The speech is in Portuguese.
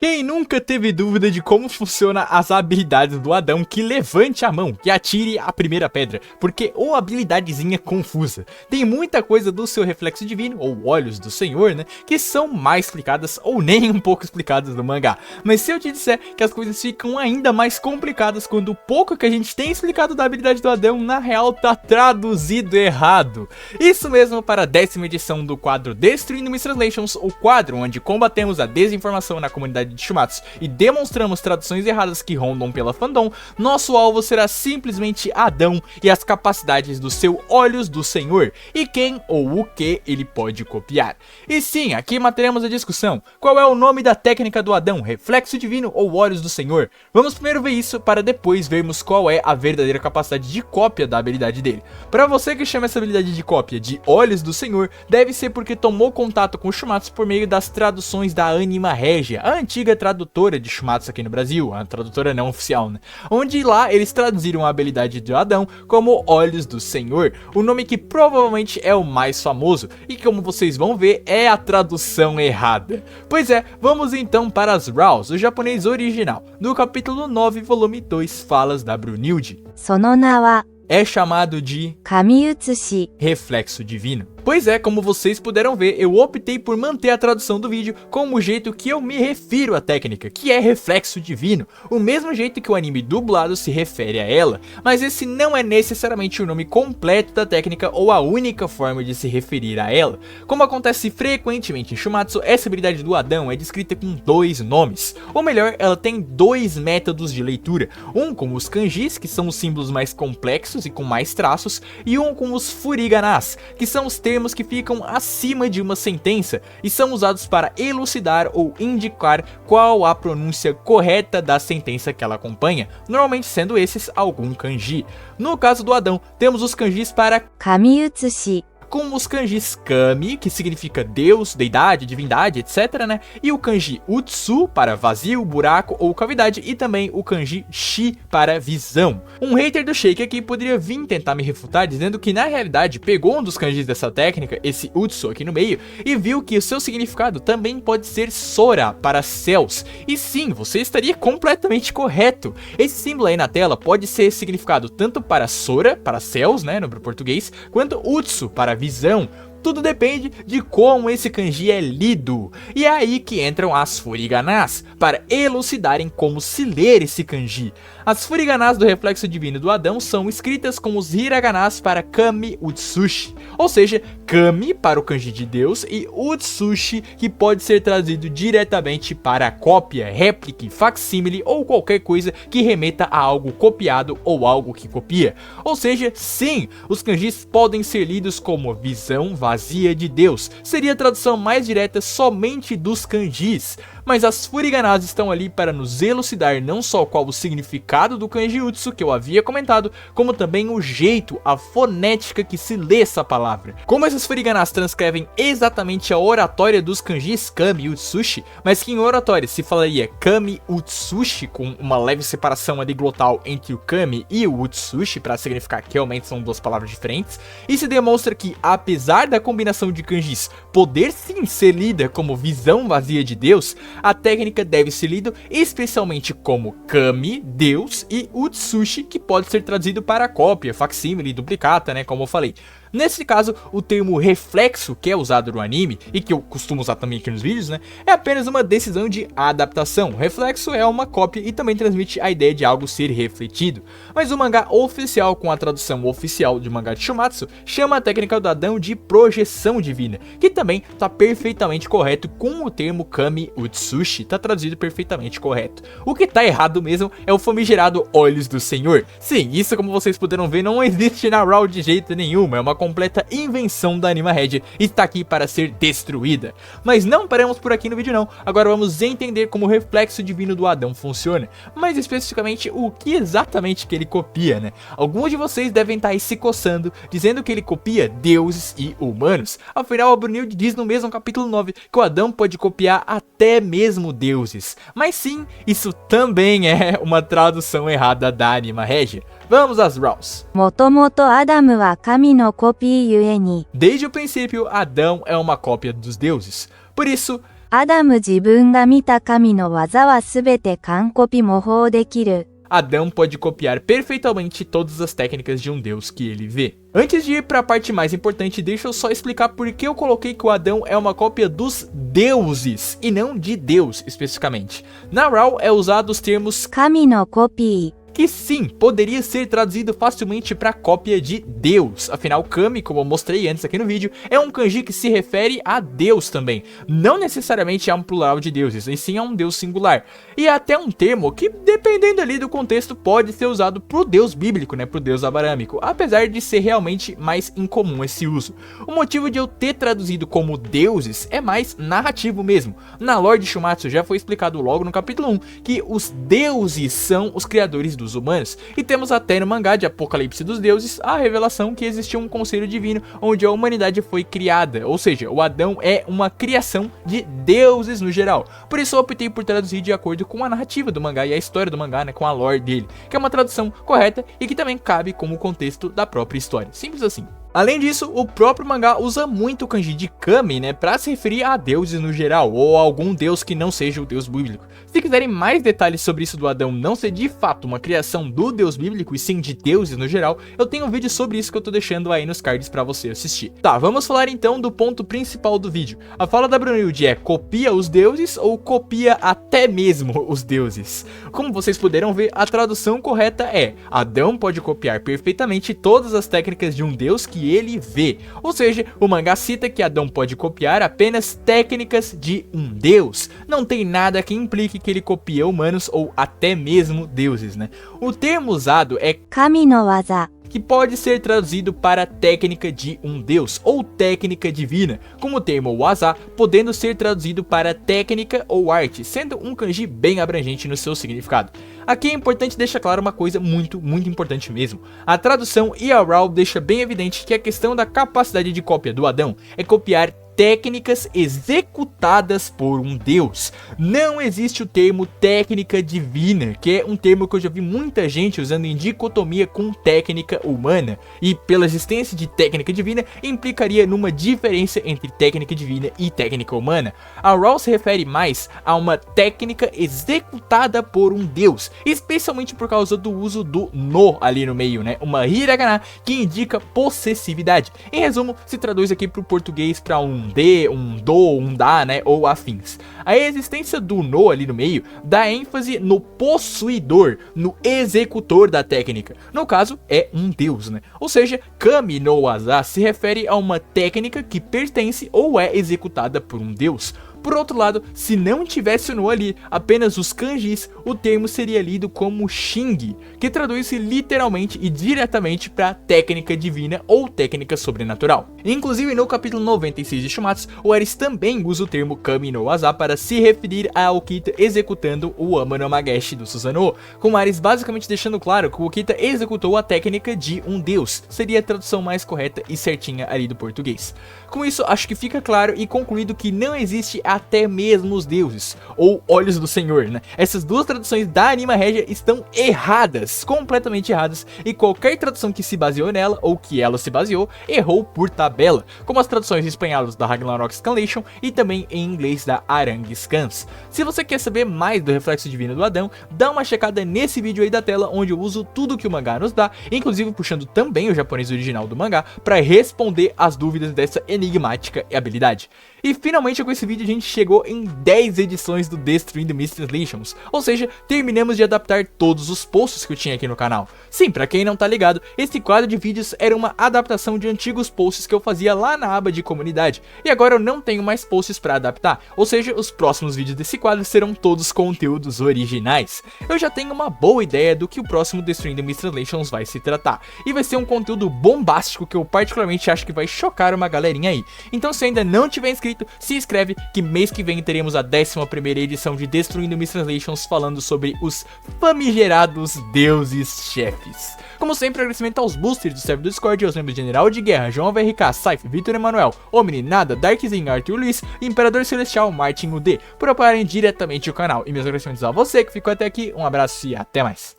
Quem nunca teve dúvida de como funciona as habilidades do Adão, que levante a mão, que atire a primeira pedra, porque ou habilidadezinha confusa. Tem muita coisa do seu reflexo divino, ou olhos do Senhor, né, que são mais explicadas ou nem um pouco explicadas no mangá. Mas se eu te disser que as coisas ficam ainda mais complicadas quando o pouco que a gente tem explicado da habilidade do Adão, na real tá traduzido errado. Isso mesmo, para a 10ª edição do quadro Destruindo Mistranslations, o quadro onde combatemos a desinformação na comunidade de Shumatsu e demonstramos traduções erradas que rondam pela fandom, nosso alvo será simplesmente Adão e as capacidades do seu Olhos do Senhor, e quem ou o que ele pode copiar. E sim, aqui mataremos a discussão. Qual é o nome da técnica do Adão, reflexo divino ou Olhos do Senhor? Vamos primeiro ver isso para depois vermos qual é a verdadeira capacidade de cópia da habilidade dele. Para você que chama essa habilidade de cópia de Olhos do Senhor, deve ser porque tomou contato com o Shumatsu por meio das traduções da Anima Regia, a antiga tradutora de Shumatsu aqui no Brasil, a tradutora não oficial, né? Onde lá eles traduziram a habilidade de Adão como Olhos do Senhor, o nome que provavelmente é o mais famoso, e como vocês vão ver é a tradução errada. Pois é, vamos então para as RAWs, o japonês original, no capítulo 9, volume 2, Falas da Brunilde. その名は É chamado de 神写し reflexo divino. Pois é, como vocês puderam ver, eu optei por manter a tradução do vídeo como o jeito que eu me refiro à técnica, que é reflexo divino, o mesmo jeito que o anime dublado se refere a ela, mas esse não é necessariamente o nome completo da técnica ou a única forma de se referir a ela. Como acontece frequentemente em Shumatsu, essa habilidade do Adão é descrita com 2 nomes, ou melhor, ela tem 2 métodos de leitura, um com os kanjis, que são os símbolos mais complexos e com mais traços, e um com os furiganas, que são os termos que ficam acima de uma sentença e são usados para elucidar ou indicar qual a pronúncia correta da sentença que ela acompanha, normalmente sendo esses algum kanji. No caso do Adão, temos os kanjis para 神写し com os kanjis Kami, que significa Deus, deidade, divindade, etc, né? E o kanji Utsu para vazio, buraco ou cavidade, e também o kanji Shi para visão. Um hater do Shake aqui poderia vir tentar me refutar dizendo que na realidade pegou um dos kanjis dessa técnica, esse Utsu aqui no meio, e viu que o seu significado também pode ser Sora para céus. E sim, você estaria completamente correto. Esse símbolo aí na tela pode ser significado tanto para Sora, para céus, né, no português, quanto Utsu para visão. Tudo depende de como esse kanji é lido. E é aí que entram as furiganas, para elucidarem como se ler esse kanji. As furiganas do reflexo divino do Adão são escritas com os hiraganas para Kami Utsushi, ou seja, Kami para o kanji de Deus e Utsushi, que pode ser traduzido diretamente para cópia, réplica, facsímile ou qualquer coisa que remeta a algo copiado ou algo que copia. Ou seja, sim, os kanjis podem ser lidos como visão vazia de Deus, seria a tradução mais direta somente dos kanjis. Mas as furiganas estão ali para nos elucidar não só qual o significado do kanji Utsu que eu havia comentado, como também o jeito, a fonética que se lê essa palavra. Como essas furiganas transcrevem exatamente a oratória dos kanjis Kami e Utsushi, mas que em oratória se falaria Kami Utsushi, com uma leve separação ali glotal entre o Kami e o Utsushi, para significar que realmente são 2 palavras diferentes, e se demonstra que, apesar da combinação de kanjis poder sim ser lida como visão vazia de Deus, a técnica deve ser lida especialmente como Kami, Deus, e Utsushi, que pode ser traduzido para cópia, facsímile, duplicata, né, como eu falei. Nesse caso, o termo reflexo, que é usado no anime, e que eu costumo usar também aqui nos vídeos, né, é apenas uma decisão de adaptação. Reflexo é uma cópia e também transmite a ideia de algo ser refletido. Mas o mangá oficial, com a tradução oficial de mangá de Shumatsu, chama a técnica do Adão de projeção divina, que também está perfeitamente correto com o termo Kami Utsushi, está traduzido perfeitamente correto. O que está errado mesmo é o famigerado Olhos do Senhor. Sim, isso, como vocês puderam ver, não existe na RAW de jeito nenhum, é uma completa invenção da Anima Regia e está aqui para ser destruída. Mas não paramos por aqui no vídeo não, agora vamos entender como o reflexo divino do Adão funciona, mais especificamente o que exatamente que ele copia, né? Alguns de vocês devem estar aí se coçando, dizendo que ele copia deuses e humanos, afinal a Brunilde diz no mesmo capítulo 9 que o Adão pode copiar até mesmo deuses, mas sim, isso também é uma tradução errada da Anima Regia. Vamos às RAWs. もともとアダムは神のコピーゆえに Desde o princípio, Adão é uma cópia dos deuses. Por isso, アダム自分が見た神の技はすべて完コピ模倣できる。Adão pode copiar perfeitamente todas as técnicas de um deus que ele vê. Antes de ir para a parte mais importante, deixa eu só explicar por que eu coloquei que o Adão é uma cópia dos deuses e não de Deus especificamente. Na RAW é usado os termos 神のコピー。 que sim, poderia ser traduzido facilmente para cópia de Deus. Afinal, Kami, como eu mostrei antes aqui no vídeo, é um kanji que se refere a Deus também. Não necessariamente a um plural de deuses, e sim a um deus singular. E é até um termo que, dependendo ali do contexto, pode ser usado pro deus bíblico, né, pro deus abrâmico, apesar de ser realmente mais incomum esse uso. O motivo de eu ter traduzido como deuses é mais narrativo mesmo. Na lore de Shumatsu já foi explicado logo no capítulo 1 que os deuses são os criadores dos humanos, e temos até no mangá de Apocalipse dos Deuses a revelação que existia um conselho divino onde a humanidade foi criada, ou seja, o Adão é uma criação de deuses no geral. Por isso eu optei por traduzir de acordo com a narrativa do mangá e a história do mangá, né, com a lore dele, que é uma tradução correta e que também cabe como contexto da própria história, simples assim. Além disso, o próprio mangá usa muito o kanji de Kami, né, para se referir a deuses no geral, ou a algum deus que não seja o deus bíblico. Se quiserem mais detalhes sobre isso do Adão não ser de fato uma criação do deus bíblico e sim de deuses no geral, eu tenho um vídeo sobre isso que eu tô deixando aí nos cards para você assistir. Tá, vamos falar então do ponto principal do vídeo. A fala da Brunilde é: copia os deuses ou copia até mesmo os deuses? Como vocês puderam ver, a tradução correta é: Adão pode copiar perfeitamente todas as técnicas de um deus que ele vê. Ou seja, o mangá cita que Adão pode copiar apenas técnicas de um deus. Não tem nada que implique que ele copia humanos ou até mesmo deuses, né? O termo usado é 神の技。 que pode ser traduzido para técnica de um deus ou técnica divina, como o termo waza podendo ser traduzido para técnica ou arte, sendo um kanji bem abrangente no seu significado. Aqui é importante deixar claro uma coisa muito importante mesmo. A tradução e a RAW deixa bem evidente que a questão da capacidade de cópia do Adão é copiar técnicas executadas por um deus. Não existe o termo técnica divina, que é um termo que eu já vi muita gente usando em dicotomia com técnica humana, e pela existência de técnica divina implicaria numa diferença entre técnica divina e técnica humana. A RAW se refere mais a uma técnica executada por um deus, especialmente por causa do uso do no ali no meio, né? Uma hiragana que indica possessividade. Em resumo, se traduz aqui para o português para um de, um do, um da, né, ou afins. A existência do no ali no meio dá ênfase no possuidor, no executor da técnica. No caso, é um deus, né? Ou seja, Kami no waza se refere a uma técnica que pertence ou é executada por um deus. Por outro lado, se não tivesse o no ali, apenas os kanjis, o termo seria lido como Shingi, que traduz-se literalmente e diretamente para técnica divina ou técnica sobrenatural. Inclusive no capítulo 96 de Shumatsu, o Ares também usa o termo Kami no waza para se referir a Okita executando o Ama no Mageshi do Susanoo, com o Ares basicamente deixando claro que o Okita executou a técnica de um deus, seria a tradução mais correta e certinha ali do português. Com isso, acho que fica claro e concluído que não existe até mesmo os deuses, ou olhos do Senhor, né? Essas duas traduções da Anima Regia estão erradas, completamente erradas, e qualquer tradução que se baseou nela, ou que ela se baseou, errou por tabela, como as traduções espanholas da Ragnarok Scanlation e também em inglês da Arangue Scans. Se você quer saber mais do reflexo divino do Adão, dá uma checada nesse vídeo aí da tela, onde eu uso tudo que o mangá nos dá, inclusive puxando também o japonês original do mangá, para responder as dúvidas dessa enigmática habilidade. E finalmente com esse vídeo a gente chegou em 10 edições do Destruindo Mistranslations, ou seja, terminamos de adaptar todos os posts que eu tinha aqui no canal. Sim, pra quem não tá ligado, esse quadro de vídeos era uma adaptação de antigos posts que eu fazia lá na aba de comunidade, e agora eu não tenho mais posts pra adaptar, ou seja, os próximos vídeos desse quadro serão todos conteúdos originais. Eu já tenho uma boa ideia do que o próximo Destruindo Mistranslations vai se tratar, e vai ser um conteúdo bombástico que eu particularmente acho que vai chocar uma galerinha aí. Então se ainda não tiver inscrito, se inscreve que mês que vem teremos a 11ª edição de Destruindo Mistranslations falando sobre os famigerados deuses chefes. Como sempre, agradecimento aos boosters do server do Discord, aos membros General de Guerra, João VRK, Saif, Vitor Emanuel, Omni, Nada, Darkzinho, Arthur Luiz e Imperador Celestial, Martin UD, por apoiarem diretamente o canal. E meus agradecimentos a você que ficou até aqui, um abraço e até mais.